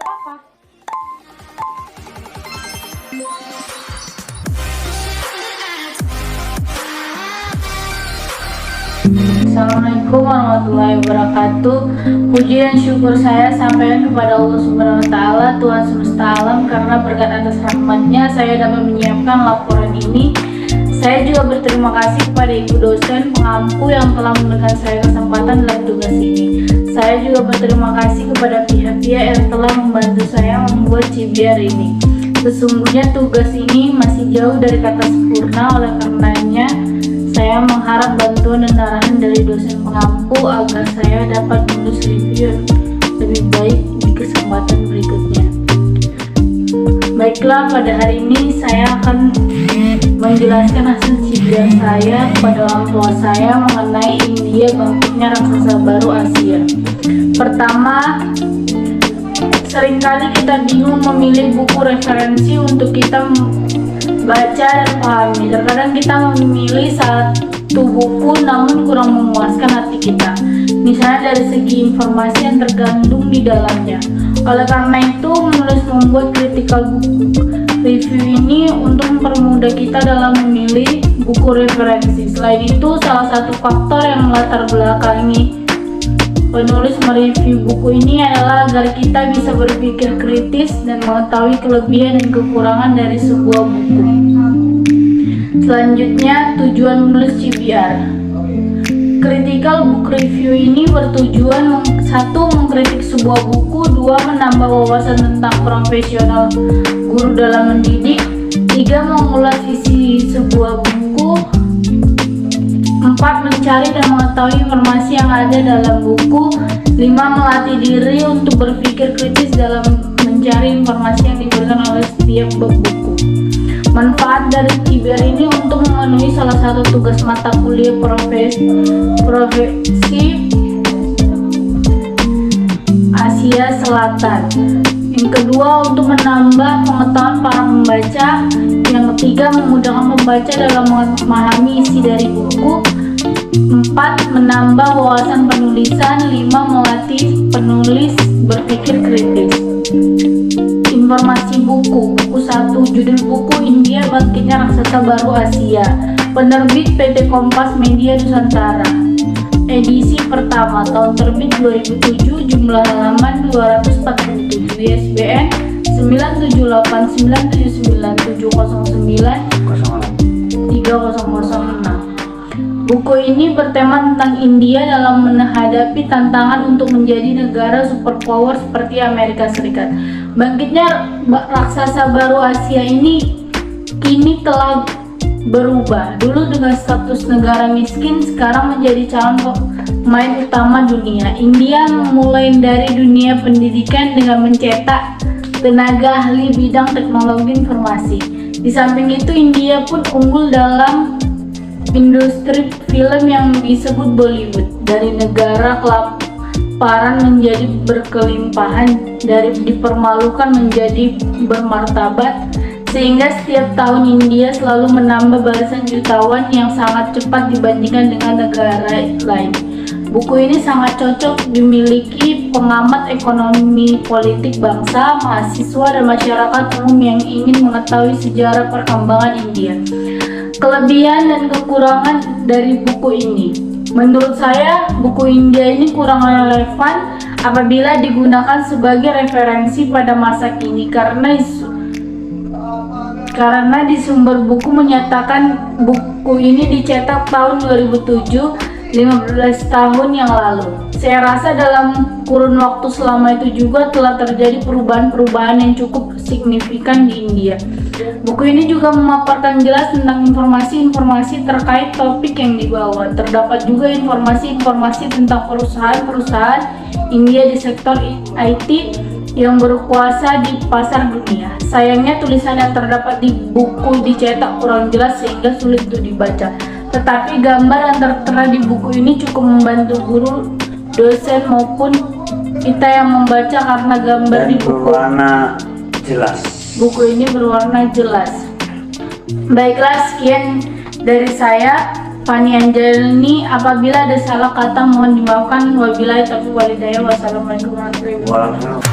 apa-apa. Assalamualaikum warahmatullahi wabarakatuh. Puji dan syukur saya sampaikan kepada Allah Subhanahu wa Ta'ala, Tuhan semesta alam, karena berkat atas rahmatnya saya dapat menyiapkan laporan ini. Saya juga berterima kasih kepada ibu dosen pengampu yang telah memberikan saya kesempatan dalam tugas ini. Saya juga berterima kasih kepada pihak-pihak yang telah membantu saya membuat CBR ini. Sesungguhnya tugas ini masih jauh dari kata sempurna, oleh karenanya saya mengharap bantuan dan arahan dari dosen pengampu agar saya dapat menulis review lebih baik di kesempatan berikutnya. Baiklah, pada hari ini saya akan menjelaskan hasil CBR saya kepada orang tua saya mengenai India bangkitnya raksasa baru Asia. Pertama, seringkali kita bingung memilih buku referensi untuk kita baca dan pahami. Terkadang kita memilih satu buku namun kurang memuaskan hati kita, misalnya dari segi informasi yang tergandung di dalamnya. Oleh karena itu, menulis membuat critical book review ini untuk mempermudah kita dalam memilih buku referensi. Selain itu, salah satu faktor yang melatar belakangi penulis mereview buku ini adalah agar kita bisa berpikir kritis dan mengetahui kelebihan dan kekurangan dari sebuah buku. Selanjutnya, tujuan menulis CBR. Critical book review ini bertujuan satu, mengkritik sebuah buku, dua, menambah wawasan tentang profesional guru dalam mendidik, tiga, mengulas isi sebuah buku, empat, mencari dan mengetahui informasi yang ada dalam buku, lima, melatih diri untuk berpikir kritis dalam mencari informasi yang diberikan oleh setiap bab buku. Manfaat dari CBR ini untuk memenuhi salah satu tugas mata kuliah profesi Asia Selatan. Yang kedua, untuk menambah pengetahuan para pembaca. Yang ketiga, memudahkan pembaca dalam memahami isi dari buku. 4, menambah wawasan penulisan. 5, melatih penulis berpikir kritis. Informasi buku. Buku 1, judul buku India Bangkitnya Raksasa Baru Asia, penerbit PT Kompas Media Nusantara, edisi pertama, tahun terbit 2007, jumlah halaman 247, ISBN 978997097093006. Buku ini bertema tentang India dalam menghadapi tantangan untuk menjadi negara superpower seperti Amerika Serikat. Bangkitnya raksasa baru Asia ini kini telah berubah. Dulu dengan status negara miskin, sekarang menjadi calon pemain utama dunia. India memulai dari dunia pendidikan dengan mencetak tenaga ahli bidang teknologi informasi. Di samping itu, India pun unggul dalam industri film yang disebut Bollywood. Dari negara kelaparan menjadi berkelimpahan, dari dipermalukan menjadi bermartabat, sehingga setiap tahun India selalu menambah barisan jutawan yang sangat cepat dibandingkan dengan negara lain. Buku ini sangat cocok dimiliki pengamat ekonomi politik bangsa, mahasiswa, dan masyarakat umum yang ingin mengetahui sejarah perkembangan India. Kelebihan dan kekurangan dari buku ini. Menurut saya, buku India ini kurang relevan apabila digunakan sebagai referensi pada masa kini karena di sumber buku menyatakan buku ini dicetak tahun 2007, 15 tahun yang lalu. Saya rasa dalam kurun waktu selama itu juga telah terjadi perubahan-perubahan yang cukup signifikan di India. Buku ini juga memaparkan jelas tentang informasi-informasi terkait topik yang dibawa. Terdapat juga informasi-informasi tentang perusahaan-perusahaan India di sektor IT yang berkuasa di pasar dunia. Sayangnya tulisan yang terdapat di buku dicetak kurang jelas sehingga sulit untuk dibaca. Tetapi gambar yang tertera di buku ini cukup membantu guru, dosen maupun kita yang membaca karena gambar di buku berwarna jelas. Buku ini berwarna jelas. Baiklah, sekian dari saya, Fani Angelini. Apabila ada salah kata mohon dimaafkan. Wabillahi taufiq wal hidayah. Wassalamualaikum warahmatullahi wabarakatuh.